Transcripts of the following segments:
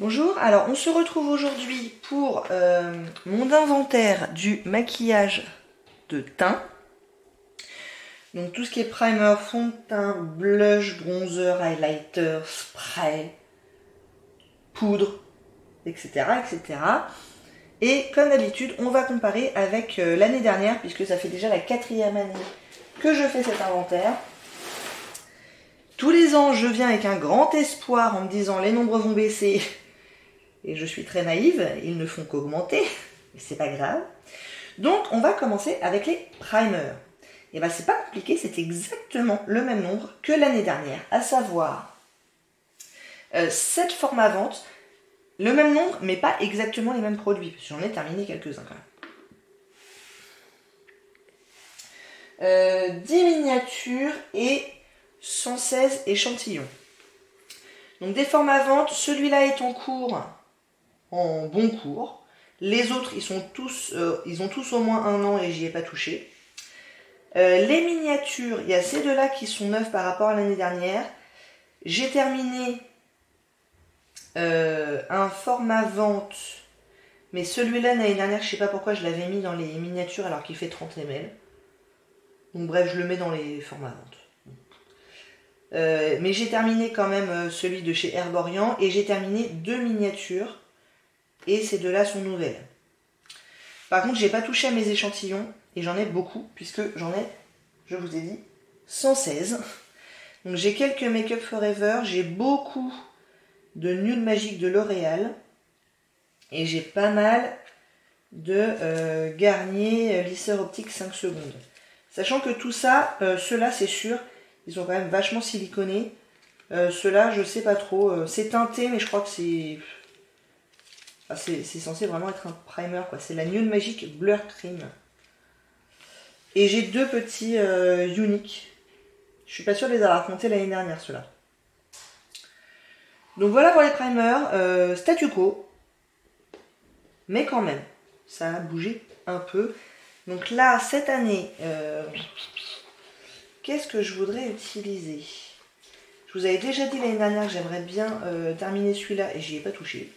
Bonjour, alors on se retrouve aujourd'hui pour mon inventaire du maquillage de teint. Donc tout ce qui est primer, fond de teint, blush, bronzer, highlighter, spray, poudre, etc. etc. Et comme d'habitude, on va comparer avec l'année dernière, puisque ça fait déjà la 4e année que je fais cet inventaire. Tous les ans, je viens avec un grand espoir en me disant les nombres vont baisser. Et je suis très naïve, ils ne font qu'augmenter, mais c'est pas grave. Donc on va commencer avec les primers. Et ben c'est pas compliqué, c'est exactement le même nombre que l'année dernière, à savoir 7 formats vente, le même nombre, mais pas exactement les mêmes produits, parce que j'en ai terminé quelques-uns quand même. 10 miniatures et 116 échantillons. Donc des formats vente, celui-là est en cours, en bon cours. Les autres, ils ont tous au moins 1 an et j'y ai pas touché. Les miniatures, il y a ces deux-là qui sont neufs par rapport à l'année dernière. J'ai terminé un format vente, mais celui-là l'année dernière, je sais pas pourquoi je l'avais mis dans les miniatures alors qu'il fait 30 ml. Donc bref, je le mets dans les formats vente. Mais j'ai terminé quand même celui de chez Herborian et j'ai terminé 2 miniatures et ces deux-là sont nouvelles. Par contre, j'ai pas touché à mes échantillons et j'en ai beaucoup puisque j'en ai, je vous ai dit, 116. Donc j'ai quelques Make Up Forever, j'ai beaucoup de Nude Magique de L'Oréal et j'ai pas mal de Garnier lisseur optique 5 secondes. Sachant que tout ça, ceux-là c'est sûr, ils sont quand même vachement siliconés. Ceux-là, je sais pas trop. C'est teinté, mais je crois que c'est... Ah, c'est censé vraiment être un primer, quoi. C'est la Nude Magic Blur Cream. Et j'ai 2 petits Unique. Je suis pas sûre de les avoir comptés l'année dernière, ceux-là. Donc voilà pour les primers. Statu quo. Mais quand même, ça a bougé un peu. Donc là, cette année... qu'est-ce que je voudrais utiliser? Je vous avais déjà dit l'année dernière que j'aimerais bien terminer celui-là et j'y ai pas touché.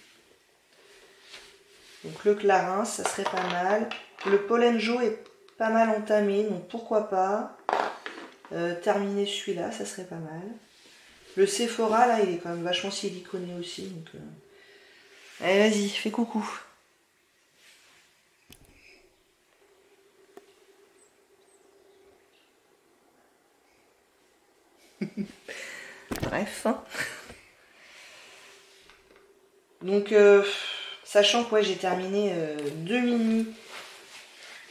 Donc le Clarins, ça serait pas mal. Le Pollenjo est pas mal entamé, donc pourquoi pas. Terminer celui-là, ça serait pas mal. Le Sephora, là, il est quand même vachement siliconé aussi. Donc, allez, vas-y, fais coucou. Bref. Donc, sachant que ouais, j'ai terminé 2 mini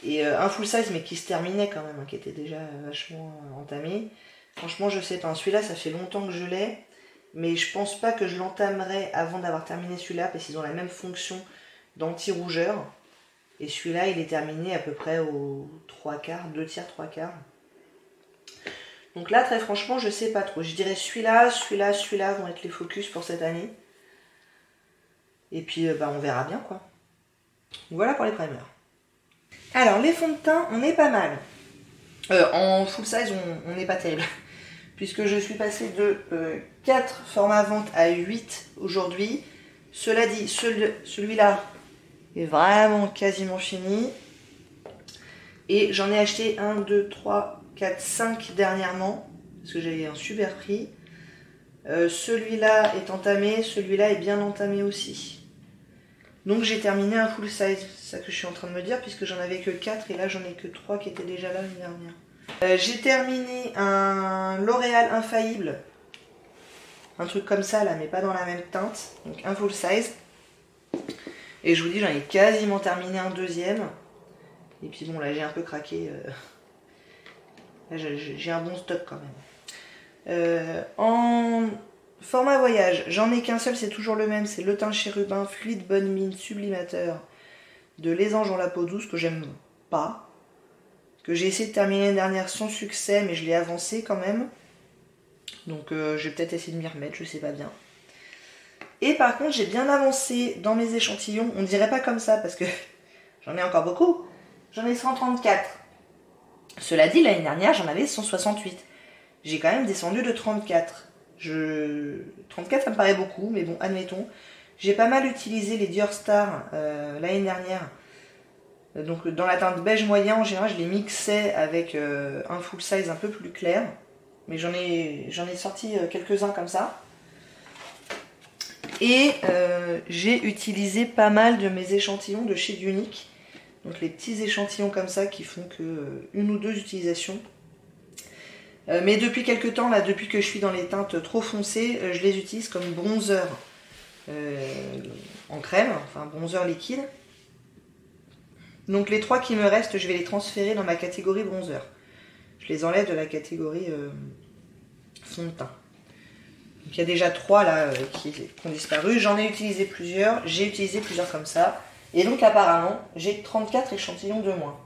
et un full size, mais qui se terminait quand même, hein, qui était déjà vachement entamé. Franchement, je sais pas. Celui-là, ça fait longtemps que je l'ai, mais je pense pas que je l'entamerai avant d'avoir terminé celui-là, parce qu'ils ont la même fonction d'anti-rougeur. Et celui-là, il est terminé à peu près aux 3/4, 2 tiers, 3/4. Donc là, très franchement, je sais pas trop. Je dirais celui-là, celui-là, celui-là vont être les focus pour cette année. Et puis, on verra bien, quoi. Voilà pour les primers. Alors, les fonds de teint, on est pas mal. En full size, on n'est pas terrible. Puisque je suis passée de 4 formats vente à 8 aujourd'hui. Cela dit, celui-là est vraiment quasiment fini. Et j'en ai acheté 1, 2, 3, 4, 5 dernièrement. Parce que j'avais un super prix. Celui-là est entamé, celui-là est bien entamé aussi. Donc j'ai terminé un full size, c'est ça que je suis en train de me dire, puisque j'en avais que 4 et là j'en ai que 3 qui étaient déjà là l'année dernière. J'ai terminé un L'Oréal Infaillible, un truc comme ça là, mais pas dans la même teinte, donc un full size. Et je vous dis, j'en ai quasiment terminé un deuxième. Et puis bon, là j'ai un peu craqué. Là j'ai un bon stock quand même. En format voyage, j'en ai qu'un seul, c'est toujours le même, c'est le teint chérubin fluide bonne mine sublimateur de Les Anges ont la peau douce, que j'aime pas, que j'ai essayé de terminer l'année dernière sans succès, mais je l'ai avancé quand même. Donc je vais peut-être essayer de m'y remettre, je sais pas bien. Et par contre, j'ai bien avancé dans mes échantillons, on dirait pas comme ça parce que j'en ai encore beaucoup. J'en ai 134. Cela dit, l'année dernière, j'en avais 168. J'ai quand même descendu de 34. 34, ça me paraît beaucoup, mais bon, admettons. J'ai pas mal utilisé les Dior Star l'année dernière. Donc dans la teinte beige moyen, en général, je les mixais avec un full size un peu plus clair. Mais j'en ai sorti quelques-uns comme ça. Et j'ai utilisé pas mal de mes échantillons de chez Unique. Donc les petits échantillons comme ça qui font que une ou deux utilisations. Mais depuis quelques temps, là, depuis que je suis dans les teintes trop foncées, je les utilise comme bronzer en crème, enfin bronzer liquide. Donc les 3 qui me restent, je vais les transférer dans ma catégorie bronzer. Je les enlève de la catégorie fond de teint. Donc il y a déjà 3 là qui ont disparu. J'en ai utilisé plusieurs, j'ai utilisé plusieurs comme ça. Et donc apparemment, j'ai 34 échantillons de moins.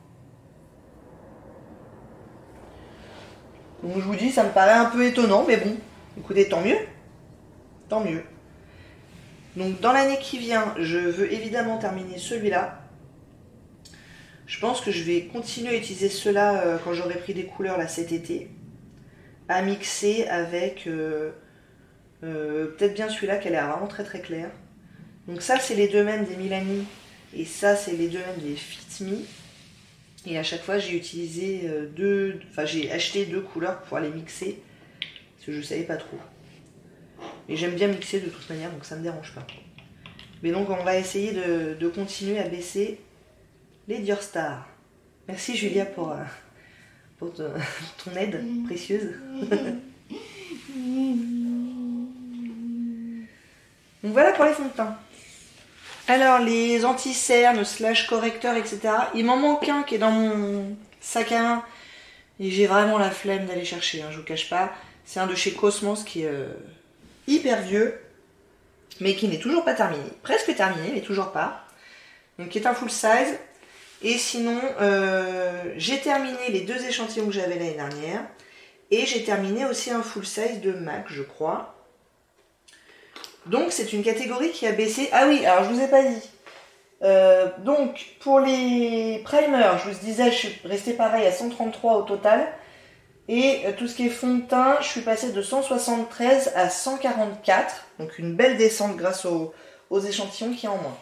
Donc je vous dis, ça me paraît un peu étonnant, mais bon, écoutez, tant mieux. Tant mieux. Donc dans l'année qui vient, je veux évidemment terminer celui-là. Je pense que je vais continuer à utiliser ceux-là quand j'aurai pris des couleurs là cet été. À mixer avec peut-être bien celui-là qui a l'air vraiment très très clair. Donc ça c'est les deux mêmes des Milani et ça c'est les deux mêmes des Fit Me. Et à chaque fois j'ai utilisé j'ai acheté 2 couleurs pour pouvoir les mixer. Parce que je ne savais pas trop. Mais j'aime bien mixer de toute manière donc ça ne me dérange pas. Mais donc on va essayer de continuer à baisser les Dior Star. Merci Julia pour ton aide précieuse. Donc voilà pour les fonds de teint. Alors les anti-cernes, slash correcteurs, etc. Il m'en manque un qui est dans mon sac à main. Et j'ai vraiment la flemme d'aller chercher, hein, je vous cache pas. C'est un de chez Cosmos qui est hyper vieux. Mais qui n'est toujours pas terminé. Presque terminé, mais toujours pas. Donc qui est un full size. Et sinon, j'ai terminé les 2 échantillons que j'avais l'année dernière. Et j'ai terminé aussi un full size de MAC, je crois. Donc c'est une catégorie qui a baissé. Ah oui, alors je vous ai pas dit. Donc pour les primers, je vous disais, je suis restée pareil à 133 au total. Et tout ce qui est fond de teint, je suis passée de 173 à 144. Donc une belle descente grâce aux échantillons qui en moins.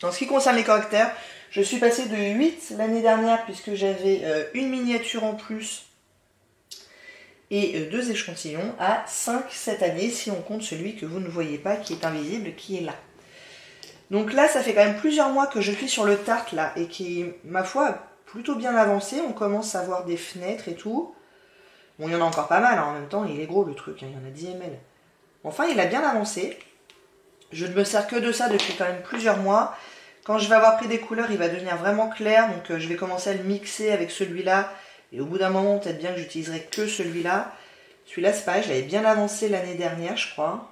En ce qui concerne les correcteurs, je suis passée de 8 l'année dernière puisque j'avais une miniature en plus et 2 échantillons à 5 cette année si on compte celui que vous ne voyez pas qui est invisible, qui est là. Donc là ça fait quand même plusieurs mois que je suis sur le Tarte là et qui est ma foi plutôt bien avancé, on commence à voir des fenêtres et tout. Bon il y en a encore pas mal hein, en même temps il est gros le truc, hein, il y en a 10 ml. Enfin il a bien avancé. Je ne me sers que de ça depuis quand même plusieurs mois. Quand je vais avoir pris des couleurs, il va devenir vraiment clair. Donc je vais commencer à le mixer avec celui-là. Et au bout d'un moment, peut-être bien que j'utiliserai que celui-là. Celui-là, c'est pareil, je l'avais bien avancé l'année dernière, je crois.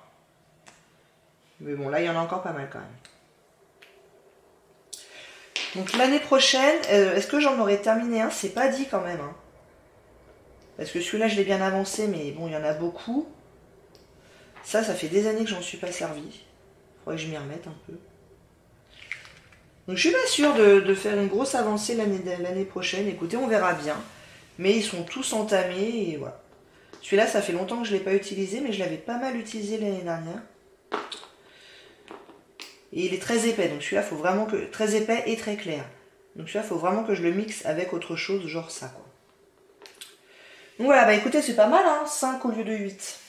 Mais bon, là, il y en a encore pas mal quand même. Donc l'année prochaine, est-ce que j'en aurai terminé un? C'est pas dit quand même. Hein. Parce que celui-là, je l'ai bien avancé, mais bon, il y en a beaucoup. Ça fait des années que j'en suis pas servi. Il faudrait que je m'y remette un peu. Donc je suis pas sûre de faire une grosse avancée l'année prochaine. Écoutez, on verra bien. Mais ils sont tous entamés et voilà. Celui-là, ça fait longtemps que je ne l'ai pas utilisé, mais je l'avais pas mal utilisé l'année dernière. Et il est très épais, donc celui-là, faut vraiment que... Très épais et très clair. Donc celui-là, il faut vraiment que je le mixe avec autre chose, genre ça, quoi. Donc voilà, bah écoutez, c'est pas mal, hein, 5 au lieu de 8.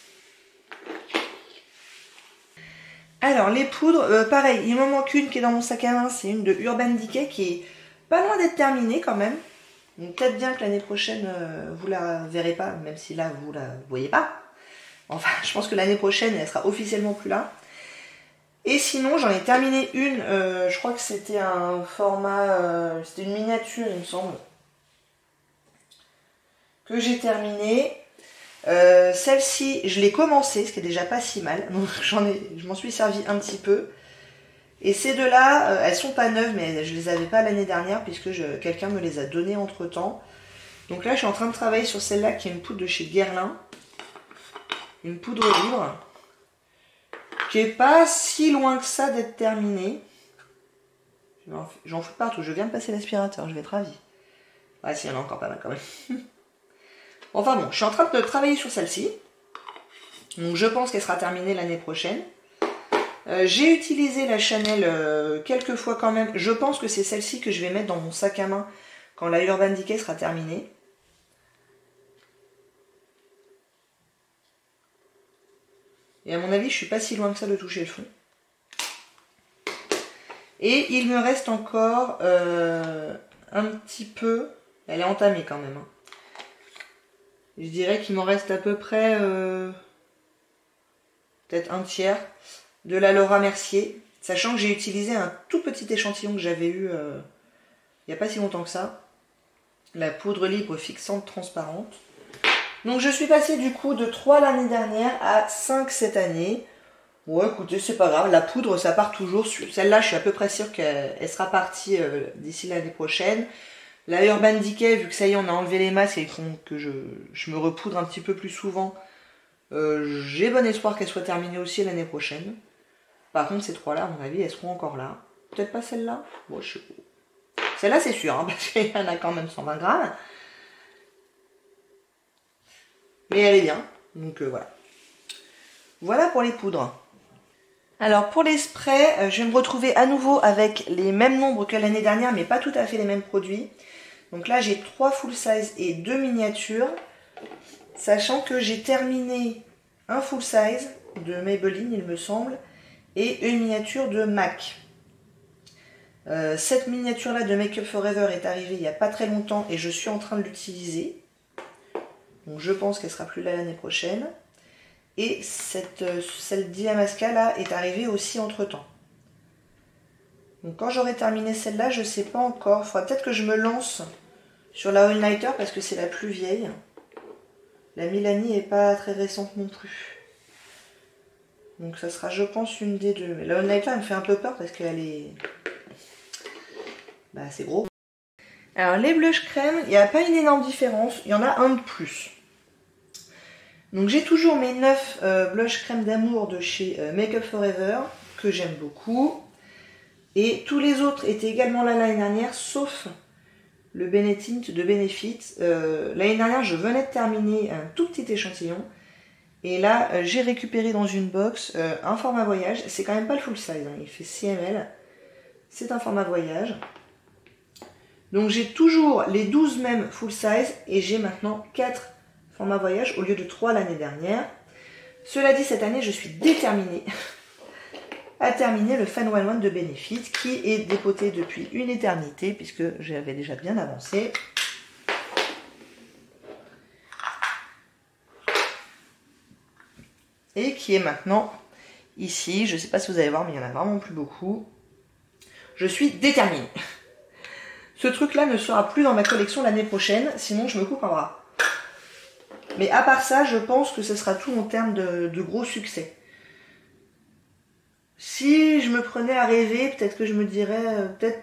Alors, les poudres, pareil, il m'en manque une qui est dans mon sac à main, c'est une de Urban Decay qui est pas loin d'être terminée quand même. Donc peut-être bien que l'année prochaine, vous la verrez pas, même si là, vous la voyez pas. Enfin, je pense que l'année prochaine, elle sera officiellement plus là. Et sinon, j'en ai terminé une, je crois que c'était un format, c'était une miniature, il me semble, que j'ai terminée. Celle-ci, je l'ai commencée, ce qui est déjà pas si mal, donc je m'en suis servi un petit peu. Et ces deux-là, elles sont pas neuves, mais je les avais pas l'année dernière puisque quelqu'un me les a données entre temps. Donc là, je suis en train de travailler sur celle-là qui est une poudre de chez Guerlain, une poudre libre, qui est pas si loin que ça d'être terminée. J'en fous partout, je viens de passer l'aspirateur, je vais être ravie. Ah si, il y en a encore pas mal quand même. Enfin bon, je suis en train de travailler sur celle-ci. Donc je pense qu'elle sera terminée l'année prochaine. J'ai utilisé la Chanel quelques fois quand même. Je pense que c'est celle-ci que je vais mettre dans mon sac à main quand la Urban Decay sera terminée. Et à mon avis, je suis pas si loin que ça de toucher le fond. Et il me reste encore un petit peu. Elle est entamée quand même. Hein. Je dirais qu'il m'en reste à peu près peut-être un tiers de la Laura Mercier. Sachant que j'ai utilisé un tout petit échantillon que j'avais eu il n'y a pas si longtemps que ça. La poudre libre fixante transparente. Donc je suis passée du coup de 3 l'année dernière à 5 cette année. Ouais, écoutez, c'est pas grave, la poudre ça part toujours. Celle-là, je suis à peu près sûre qu'elle sera partie d'ici l'année prochaine. La Urban Decay, vu que ça y est, on a enlevé les masques et que je me repoudre un petit peu plus souvent, j'ai bon espoir qu'elle soit terminée aussi l'année prochaine. Par contre, ces trois-là, à mon avis, elles seront encore là. Peut-être pas celle-là. Bon, je sais pas. Celle-là, c'est sûr, hein, parce qu'il y en a quand même 120 grammes. Mais elle est bien, donc voilà. Voilà pour les poudres. Alors pour les sprays, je vais me retrouver à nouveau avec les mêmes nombres que l'année dernière, mais pas tout à fait les mêmes produits. Donc là j'ai 3 full size et 2 miniatures, sachant que j'ai terminé un full size de Maybelline il me semble, et une miniature de MAC. Cette miniature là de Make Up For Ever est arrivée il n'y a pas très longtemps et je suis en train de l'utiliser. Donc je pense qu'elle sera plus là l'année prochaine. Et celle d'Iamaska là est arrivée aussi entre temps. Donc quand j'aurai terminé celle-là, je ne sais pas encore. Il faudra peut-être que je me lance sur la All Nighter parce que c'est la plus vieille. La Milani n'est pas très récente non plus. Donc ça sera je pense une des deux. Mais la All Nighter elle me fait un peu peur parce qu'elle est... Bah c'est gros. Alors les blush crème, il n'y a pas une énorme différence. Il y en a un de plus. Donc j'ai toujours mes 9 blush crème d'amour de chez Make Up For Ever que j'aime beaucoup. Et tous les autres étaient également là l'année dernière, sauf le Benetint de Benefit. L'année dernière, je venais de terminer un tout petit échantillon. Et là, j'ai récupéré dans une box un format voyage. C'est quand même pas le full size, hein, il fait 6 ml. C'est un format voyage. Donc j'ai toujours les 12 mêmes full size et j'ai maintenant 4 format voyage au lieu de 3 l'année dernière. Cela dit, cette année, je suis déterminée à terminer le Fan 101 de Benefit qui est dépoté depuis une éternité puisque j'avais déjà bien avancé. Et qui est maintenant ici. Je ne sais pas si vous allez voir, mais il n'y en a vraiment plus beaucoup. Je suis déterminée. Ce truc-là ne sera plus dans ma collection l'année prochaine, sinon je me coupe un bras. Mais à part ça, je pense que ce sera tout en termes de gros succès. Si je me prenais à rêver, peut-être que je me dirais, peut-être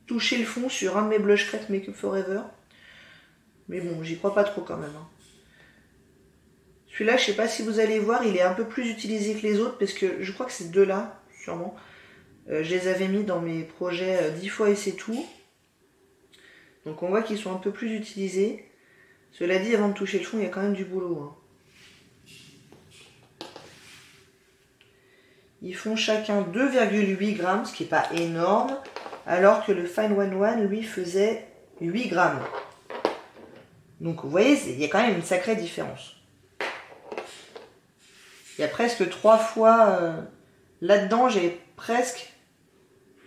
toucher le fond sur un de mes blush crêtes Make Up For Ever. Mais bon, j'y crois pas trop quand même. Hein. Celui-là, je sais pas si vous allez voir, il est un peu plus utilisé que les autres, parce que je crois que ces deux-là, sûrement, je les avais mis dans mes projets 10 fois et c'est tout. Donc on voit qu'ils sont un peu plus utilisés. Cela dit, avant de toucher le fond, il y a quand même du boulot. Hein. Ils font chacun 2,8 grammes, ce qui n'est pas énorme, alors que le Fine 101, lui, faisait 8 grammes. Donc vous voyez, il y a quand même une sacrée différence. Il y a presque 3 fois... là-dedans, j'ai presque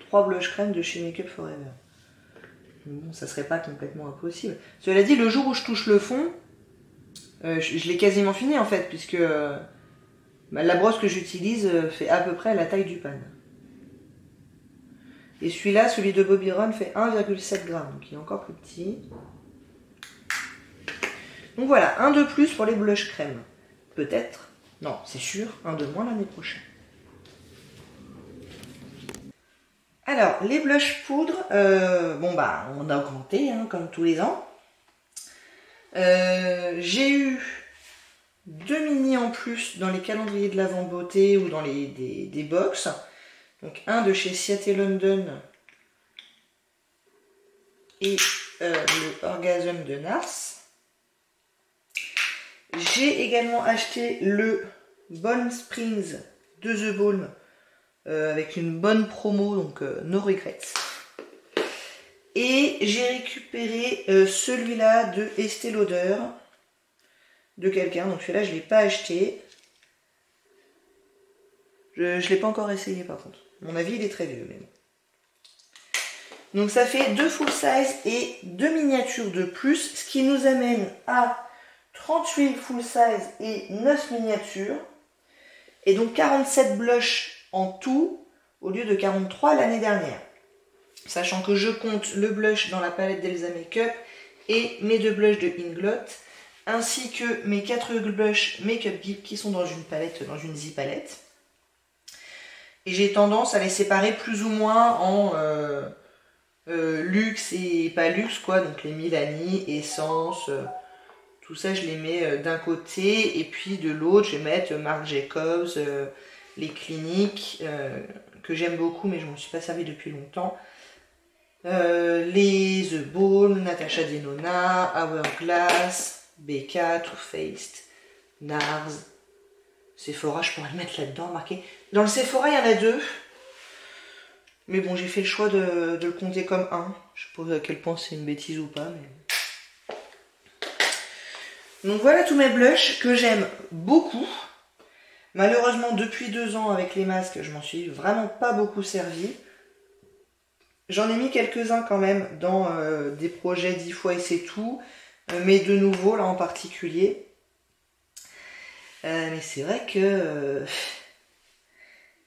3 blush crème de chez Make Up For Ever. Bon, ça serait pas complètement impossible. Cela dit, le jour où je touche le fond, je l'ai quasiment fini en fait, puisque la brosse que j'utilise fait à peu près la taille du pan. Et celui-là, celui de Bobbi Brown, fait 1,7 g, donc il est encore plus petit. Donc voilà, un de plus pour les blush crème. Peut-être, non, c'est sûr, un de moins l'année prochaine. Alors, les blush poudre, bon bah, on a augmenté, hein, comme tous les ans. J'ai eu 2 mini en plus dans les calendriers de l'Avent beauté ou dans des box. Donc un de chez Seattle London et le Orgasm de Nars. J'ai également acheté le Bonne Springs de The Balm avec une bonne promo, donc no regrets. Et j'ai récupéré celui-là de Estée Lauder de quelqu'un, donc celui-là je ne l'ai pas acheté. Je ne l'ai pas encore essayé par contre. À mon avis il est très vieux mais bon. Donc ça fait 2 full size et 2 miniatures de plus, ce qui nous amène à 38 full size et 9 miniatures. Et donc 47 blushs en tout, au lieu de 43 l'année dernière. Sachant que je compte le blush dans la palette d'Elsa Makeup et mes 2 blushs de Inglot, ainsi que mes 4 blushs Makeup Geek qui sont dans une palette, dans une Z-palette. Et j'ai tendance à les séparer plus ou moins en luxe et pas luxe, quoi. Donc les Milani, Essence, tout ça je les mets d'un côté. Et puis de l'autre je vais mettre Marc Jacobs, les Cliniques, que j'aime beaucoup mais je ne m'en suis pas servi depuis longtemps. Les The Balm, Natasha Denona, Hourglass, Becca, Too Faced, NARS, Sephora, je pourrais le mettre là-dedans, marqué. Dans le Sephora, il y en a 2. Mais bon, j'ai fait le choix de le compter comme 1. Je sais pas à quel point c'est une bêtise ou pas. Mais... Donc voilà tous mes blushs que j'aime beaucoup. Malheureusement, depuis 2 ans, avec les masques, je m'en suis vraiment pas beaucoup servi. J'en ai mis quelques-uns quand même dans des projets 10 fois et c'est tout. Mais de nouveau, là en particulier. Mais c'est vrai que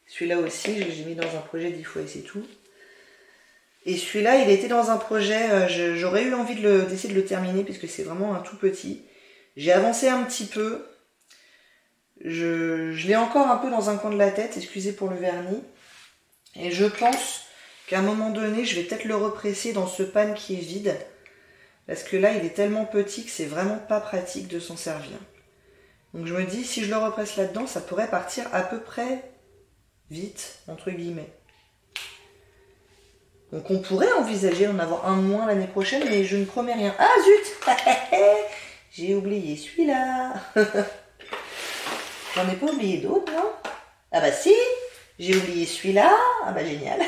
celui-là aussi, j'ai mis dans un projet 10 fois et c'est tout. Et celui-là, il était dans un projet, j'aurais eu envie d'essayer de le terminer puisque c'est vraiment un tout petit. J'ai avancé un petit peu. Je l'ai encore un peu dans un coin de la tête, excusez pour le vernis. Et je pense qu'à un moment donné, je vais peut-être le represser dans ce pan qui est vide. Parce que là, il est tellement petit que c'est vraiment pas pratique de s'en servir. Donc je me dis, si je le represse là-dedans, ça pourrait partir à peu près vite, entre guillemets. Donc on pourrait envisager d'en avoir un de moins l'année prochaine, mais je ne promets rien. Ah zut, j'ai oublié celui-là. J'en ai pas oublié d'autres, non? Ah bah si, j'ai oublié celui-là. Ah bah génial.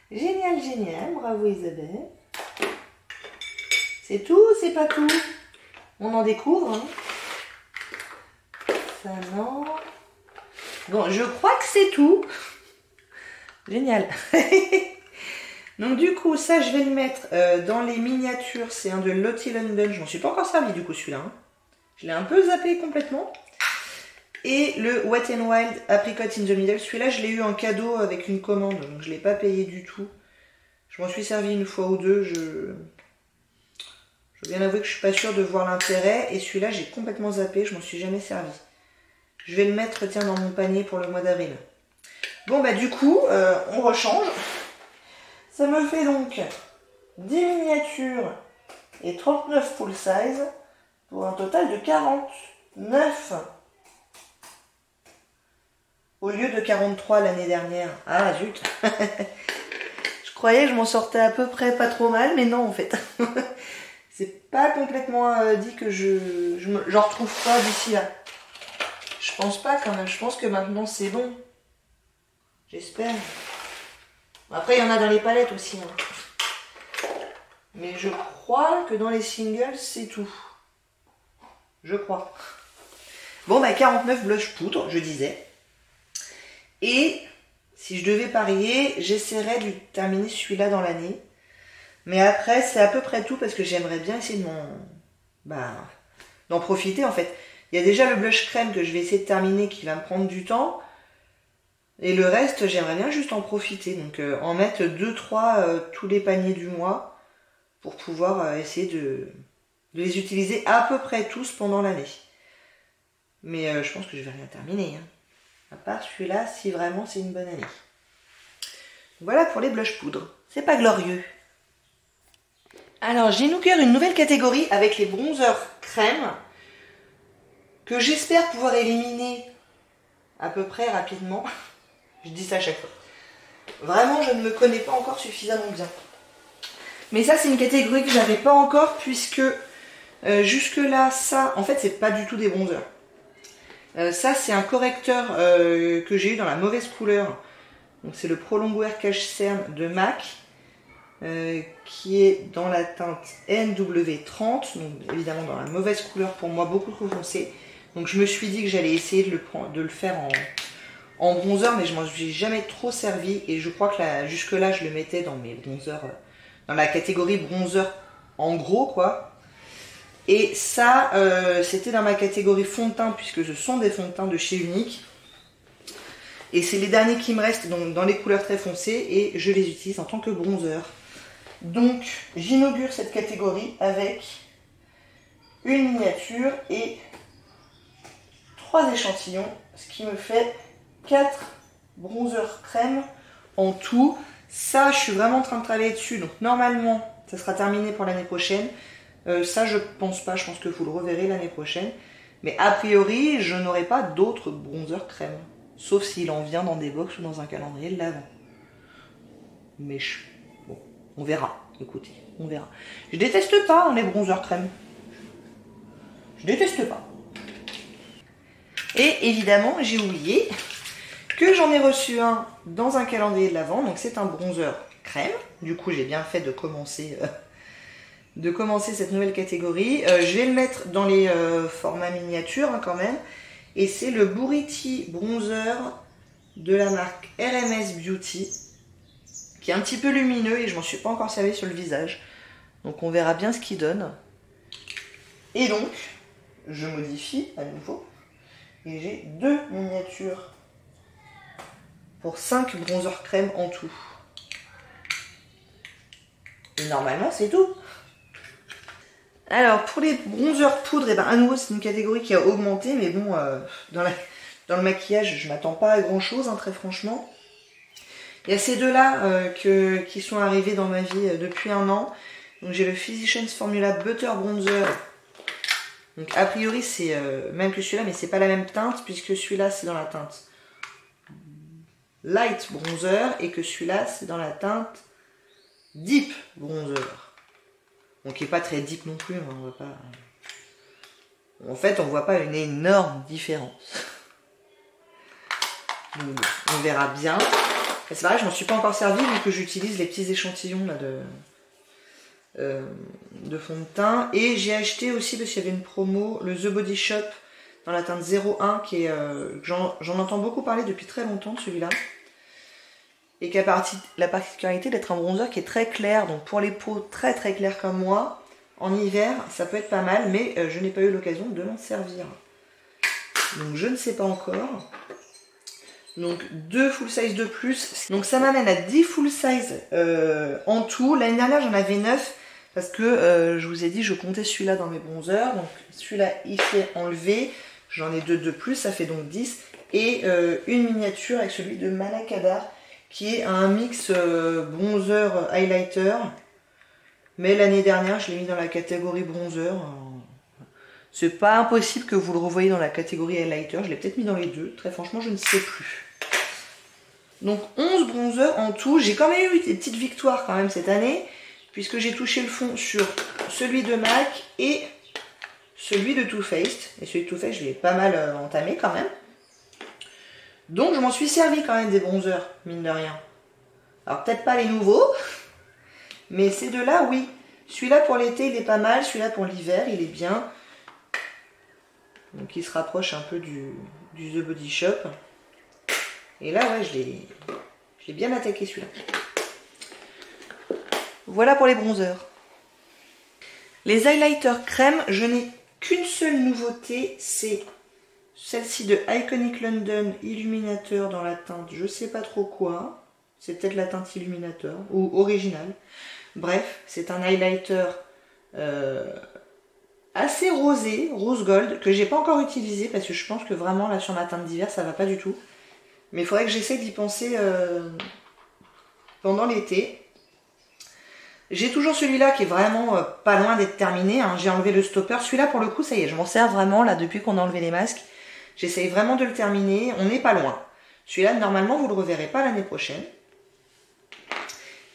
Génial, génial, bravo Isabelle. C'est tout, c'est pas tout. On en découvre, hein. Ça non. Bon, je crois que c'est tout. Génial. Donc du coup, ça je vais le mettre dans les miniatures. C'est un de Lottie London. Je m'en suis pas encore servi du coup celui-là. Hein. Je l'ai un peu zappé complètement. Et le Wet n Wild Apricot in the Middle. Celui-là, je l'ai eu en cadeau avec une commande. Donc je ne l'ai pas payé du tout. Je m'en suis servi une fois ou deux. Je dois bien avouer que je suis pas sûre de voir l'intérêt. Et celui-là, j'ai complètement zappé. Je m'en suis jamais servi. Je vais le mettre, tiens, dans mon panier pour le mois d'avril. Bon, bah du coup, on rechange. Ça me fait donc 10 miniatures et 39 full size pour un total de 49 au lieu de 43 l'année dernière. Ah zut. Je croyais que je m'en sortais à peu près pas trop mal, mais non en fait. C'est pas complètement dit que j'en retrouve pas d'ici là. Je pense pas quand même, je pense que maintenant c'est bon. J'espère. Après, il y en a dans les palettes aussi. Hein. Mais je crois que dans les singles, c'est tout. Je crois. Bon, bah 49 blush poudre, je disais. Et si je devais parier, j'essaierais de terminer celui-là dans l'année. Mais après, c'est à peu près tout parce que j'aimerais bien essayer d'en profiter en fait. Il y a déjà le blush crème que je vais essayer de terminer qui va me prendre du temps. Et le reste, j'aimerais bien juste en profiter. Donc en mettre 2-3 tous les paniers du mois pour pouvoir essayer de les utiliser à peu près tous pendant l'année. Mais je pense que je vais rien terminer. Hein. À part celui-là, si vraiment c'est une bonne année. Voilà pour les blush poudres. C'est pas glorieux. Alors, j'ai ouvert une nouvelle catégorie avec les bronzers crème que j'espère pouvoir éliminer à peu près rapidement. Je dis ça à chaque fois. Vraiment, je ne me connais pas encore suffisamment bien. Mais ça, c'est une catégorie que j'avais pas encore puisque jusque-là, ça, en fait, c'est pas du tout des bronzers. Ça, c'est un correcteur que j'ai eu dans la mauvaise couleur. Donc c'est le Prolong Wear Cache Cerne de MAC. Qui est dans la teinte NW30, donc évidemment dans la mauvaise couleur pour moi, beaucoup trop foncé. Donc je me suis dit que j'allais essayer de le faire en bronzer, mais je m'en suis jamais trop servi. Et je crois que jusque là je le mettais dans mes bronzers, dans la catégorie bronzer en gros quoi. Et ça, c'était dans ma catégorie fond de teint, puisque ce sont des fonds de teint de chez Unique. Et c'est les derniers qui me restent donc dans les couleurs très foncées, et je les utilise en tant que bronzer. Donc j'inaugure cette catégorie avec une miniature et 3 échantillons, ce qui me fait 4 bronzers crème en tout. Ça, je suis vraiment en train de travailler dessus, donc normalement ça sera terminé pour l'année prochaine. Ça je pense pas, je pense que vous le reverrez l'année prochaine. Mais a priori, je n'aurai pas d'autres bronzers crème, sauf s'il en vient dans des box ou dans un calendrier de l'avant. Mais bon, on verra, écoutez, on verra. Je déteste pas les bronzers crème. Je déteste pas. Et évidemment, j'ai oublié que j'en ai reçu un dans un calendrier de l'avant. Donc c'est un bronzer crème. Du coup, j'ai bien fait de commencer cette nouvelle catégorie. Je vais le mettre dans les formats miniatures hein, quand même. Et c'est le Buriti Bronzer de la marque RMS Beauty, qui est un petit peu lumineux et je m'en suis pas encore servi sur le visage. Donc on verra bien ce qu'il donne. Et donc, je modifie à nouveau. Et j'ai 2 miniatures pour 5 bronzers crème en tout. Et normalement, c'est tout. Alors, pour les bronzers poudre, et ben, à nouveau, c'est une catégorie qui a augmenté. Mais bon, dans le maquillage, je m'attends pas à grand chose, hein, très franchement. Il y a ces deux-là qui sont arrivés dans ma vie depuis un an. Donc j'ai le Physicians Formula Butter Bronzer. Donc a priori c'est même que celui-là, mais c'est pas la même teinte, puisque celui-là c'est dans la teinte Light Bronzer et que celui-là c'est dans la teinte Deep Bronzer. Donc qui n'est pas très deep non plus, hein, on voit pas... En fait on voit pas une énorme différence. Donc, on verra bien. C'est pareil, je m'en suis pas encore servi vu que j'utilise les petits échantillons là, de fond de teint. Et j'ai acheté aussi, parce qu'il y avait une promo, le The Body Shop dans la teinte 01 qui est... j'en entends beaucoup parler depuis très longtemps celui-là. Et qui a la particularité d'être un bronzer qui est très clair. Donc pour les peaux très très claires comme moi, en hiver, ça peut être pas mal. Mais je n'ai pas eu l'occasion de m'en servir. Donc je ne sais pas encore. Donc 2 full size de plus. Donc ça m'amène à 10 full size en tout. L'année dernière j'en avais 9 parce que je vous ai dit je comptais celui-là dans mes bronzers. Donc celui-là il fait enlever. J'en ai 2 de plus, ça fait donc 10. Et une miniature avec celui de Malakadar qui est un mix bronzer highlighter. Mais l'année dernière je l'ai mis dans la catégorie bronzer. C'est pas impossible que vous le revoyez dans la catégorie highlighter. Je l'ai peut-être mis dans les deux. Très franchement, je ne sais plus. Donc 11 bronzers en tout. J'ai quand même eu des petites victoires quand même cette année. Puisque j'ai touché le fond sur celui de MAC et celui de Too Faced. Et celui de Too Faced, je l'ai pas mal entamé quand même. Donc je m'en suis servi quand même des bronzers, mine de rien. Alors peut-être pas les nouveaux. Mais ces deux-là, oui. Celui-là pour l'été, il est pas mal. Celui-là pour l'hiver, il est bien. Donc il se rapproche un peu du The Body Shop. Et là, ouais, je l'ai bien attaqué celui-là. Voilà pour les bronzers. Les highlighters crème, je n'ai qu'une seule nouveauté, c'est celle-ci de Iconic London Illuminateur dans la teinte je sais pas trop quoi. C'est peut-être la teinte Illuminateur ou original. Bref, c'est un highlighter assez rosé, rose gold, que j'ai pas encore utilisé parce que je pense que vraiment là sur ma teinte d'hiver ça va pas du tout. Mais il faudrait que j'essaie d'y penser pendant l'été. J'ai toujours celui-là qui est vraiment pas loin d'être terminé. Hein. J'ai enlevé le stopper. Celui-là pour le coup ça y est, je m'en sers vraiment là depuis qu'on a enlevé les masques. J'essaye vraiment de le terminer. On n'est pas loin. Celui-là normalement vous le reverrez pas l'année prochaine.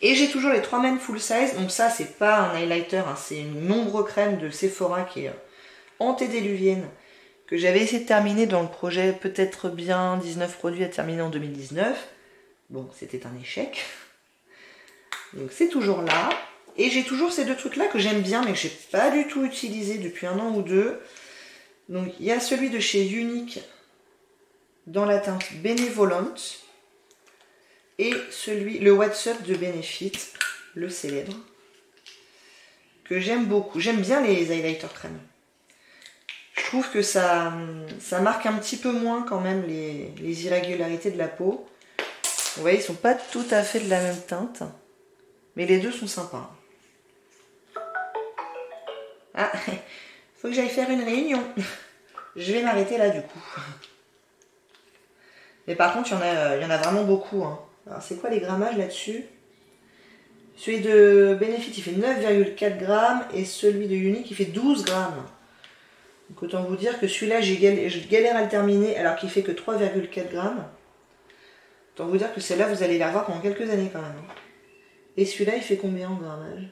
Et j'ai toujours les 3 men full size. Donc ça, c'est pas un highlighter, hein, c'est une ombre crème de Sephora qui est antédiluvienne, que j'avais essayé de terminer dans le projet peut-être bien 19 produits à terminer en 2019. Bon, c'était un échec. Donc c'est toujours là. Et j'ai toujours ces deux trucs-là que j'aime bien, mais que j'ai pas du tout utilisé depuis 1 an ou 2. Donc il y a celui de chez Unique dans la teinte Benevolent. Et celui, le What's Up de Benefit, le célèbre, que j'aime beaucoup. J'aime bien les highlighters crème. Je trouve que ça marque un petit peu moins quand même les irrégularités de la peau. Vous voyez, ils sont pas tout à fait de la même teinte, mais les deux sont sympas. Ah, faut que j'aille faire une réunion. Je vais m'arrêter là du coup. Mais par contre, il y en a vraiment beaucoup. Hein. Alors, c'est quoi les grammages là-dessus? Celui de Benefit, il fait 9,4 grammes et celui de Unique, il fait 12 grammes. Donc autant vous dire que celui-là, je galère à le terminer alors qu'il fait que 3,4 grammes. Autant vous dire que celle-là, vous allez la revoir pendant quelques années quand même. Et celui-là, il fait combien en grammage?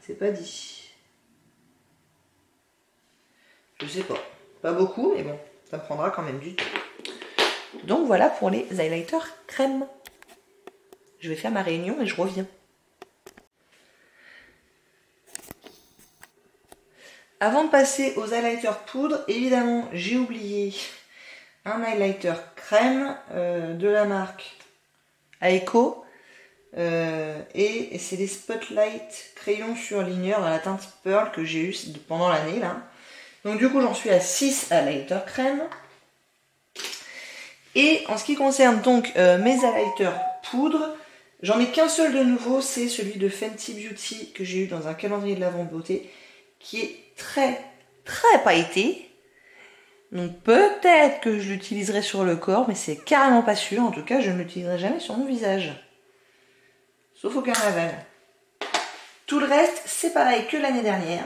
C'est pas dit. Je sais pas. Pas beaucoup, mais bon, ça me prendra quand même du temps. Donc voilà pour les highlighters crème. Je vais faire ma réunion et je reviens. Avant de passer aux highlighters poudre, évidemment, j'ai oublié un highlighter crème de la marque Aeco. Et c'est des Spotlight crayons surligneurs dans la teinte Pearl que j'ai eu pendant l'année là. Donc du coup, j'en suis à 6 highlighters crème. Et en ce qui concerne donc mes highlighters poudre, j'en ai qu'un seul de nouveau, c'est celui de Fenty Beauty que j'ai eu dans un calendrier de l'Avent beauté, qui est très pailleté. Donc peut-être que je l'utiliserai sur le corps, mais c'est carrément pas sûr. En tout cas, je ne l'utiliserai jamais sur mon visage. Sauf au carnaval. Tout le reste, c'est pareil que l'année dernière.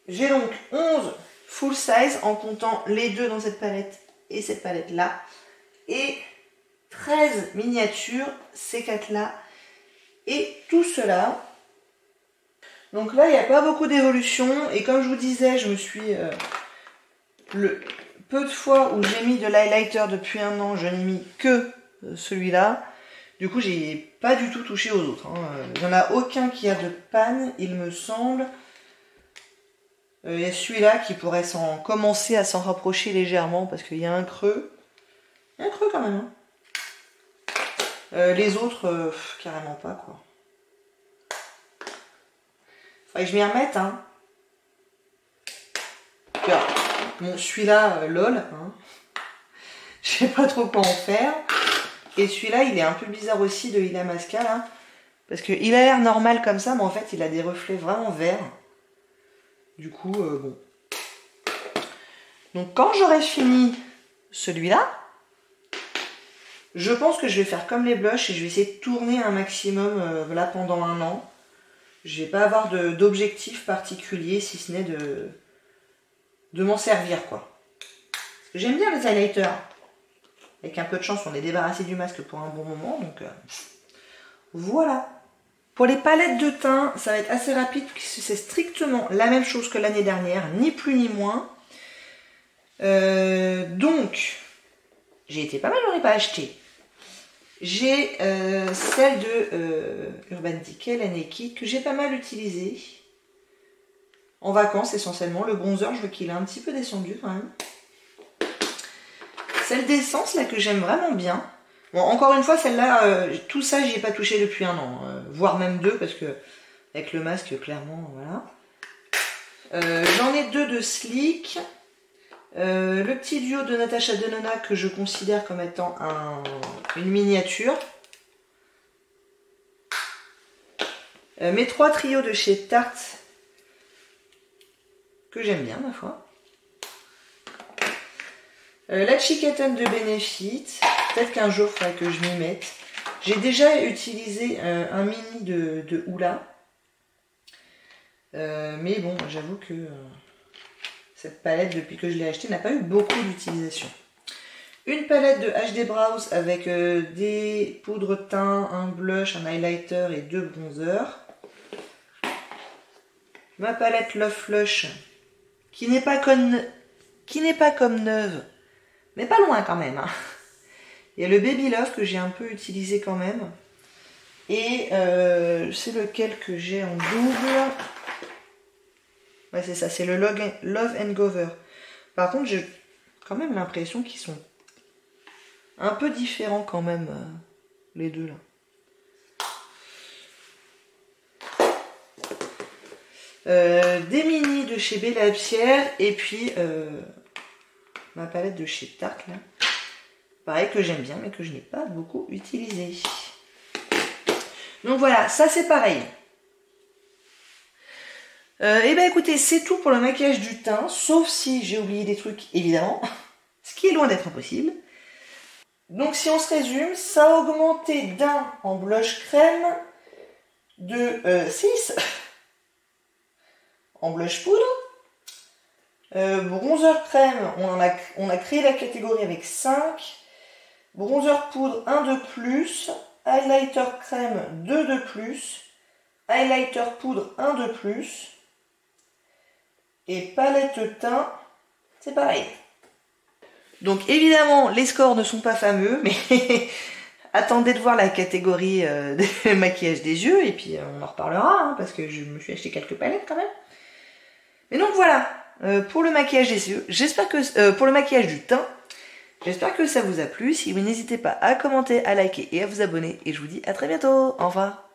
J'ai donc 11 full size en comptant les deux dans cette palette et cette palette là. Et 13 miniatures, ces 4 là. Et tout cela. Donc là, il n'y a pas beaucoup d'évolution. Et comme je vous disais, je me suis... le peu de fois où j'ai mis de l'highlighter depuis 1 an, je n'ai mis que celui-là. Du coup, j'ai pas du tout touché aux autres. Il n'y en a aucun qui a de panne, il me semble. Il y a celui-là qui pourrait commencer à s'en rapprocher légèrement parce qu'il y a un creux. Il y a un creux quand même. Hein. Les autres, carrément pas quoi. Faudrait que je m'y remette. Hein. Bon, celui-là, lol. Hein. Je sais pas trop quoi en faire. Et celui-là, il est un peu bizarre aussi de Illamasqua là. Parce qu'il a l'air normal comme ça, mais en fait, il a des reflets vraiment verts. Du coup, bon. Donc, quand j'aurai fini celui-là, je pense que je vais faire comme les blushs et je vais essayer de tourner un maximum là pendant 1 an. Je vais pas avoir d'objectif particulier, si ce n'est de m'en servir, quoi. Parce que j'aime bien les highlighters. Avec un peu de chance, on est débarrassé du masque pour un bon moment, donc voilà. Pour les palettes de teint, ça va être assez rapide puisque c'est strictement la même chose que l'année dernière, ni plus ni moins. Donc, j'ai été pas mal, j'en ai pas acheté. J'ai celle de Urban Decay, la Naked, que j'ai pas mal utilisée. En vacances essentiellement. Le bronzer, je vois qu'il est un petit peu descendu quand même. Celle d'essence, là, que j'aime vraiment bien. Bon, encore une fois, celle-là, tout ça, j'y ai pas touché depuis 1 an. Voire même 2, parce que avec le masque, clairement, voilà. J'en ai 2 de Sleek. Le petit duo de Natasha Denona que je considère comme étant une miniature. Mes 3 trios de chez Tarte que j'aime bien, ma foi. La Chicatone de Benefit. Peut-être qu'un jour, il faudra que je m'y mette. J'ai déjà utilisé un mini de Hoola. Mais bon, j'avoue que cette palette, depuis que je l'ai achetée, n'a pas eu beaucoup d'utilisation. Une palette de HD Brows avec des poudres de teint, un blush, un highlighter et 2 bronzers. ma palette Love Flush, qui n'est pas comme neuve, mais pas loin quand même. Hein. Il y a le Baby Love que j'ai un peu utilisé quand même. Et c'est lequel que j'ai en double. Ouais, c'est ça, c'est le Love and Gover. Par contre, j'ai quand même l'impression qu'ils sont un peu différents quand même, les deux là. Des mini de chez Bella Pierre et puis ma palette de chez Tarte là. Pareil que j'aime bien mais que je n'ai pas beaucoup utilisé. Donc voilà, ça c'est pareil. Et ben écoutez, c'est tout pour le maquillage du teint, sauf si j'ai oublié des trucs évidemment, ce qui est loin d'être impossible. Donc si on se résume, ça a augmenté d'un en blush crème, de 6 en blush poudre. Bronzer crème, on a créé la catégorie avec 5. Bronzer poudre 1 de plus. Highlighter crème 2 de plus. Highlighter poudre 1 de plus. Et palette teint, c'est pareil. Donc évidemment, les scores ne sont pas fameux, mais attendez de voir la catégorie de maquillage des yeux, et puis on en reparlera, hein, parce que je me suis acheté quelques palettes quand même. Mais donc voilà, pour le maquillage des yeux, j'espère que pour le maquillage du teint, j'espère que ça vous a plu. Si oui, n'hésitez pas à commenter, à liker et à vous abonner. Et je vous dis à très bientôt. Au revoir.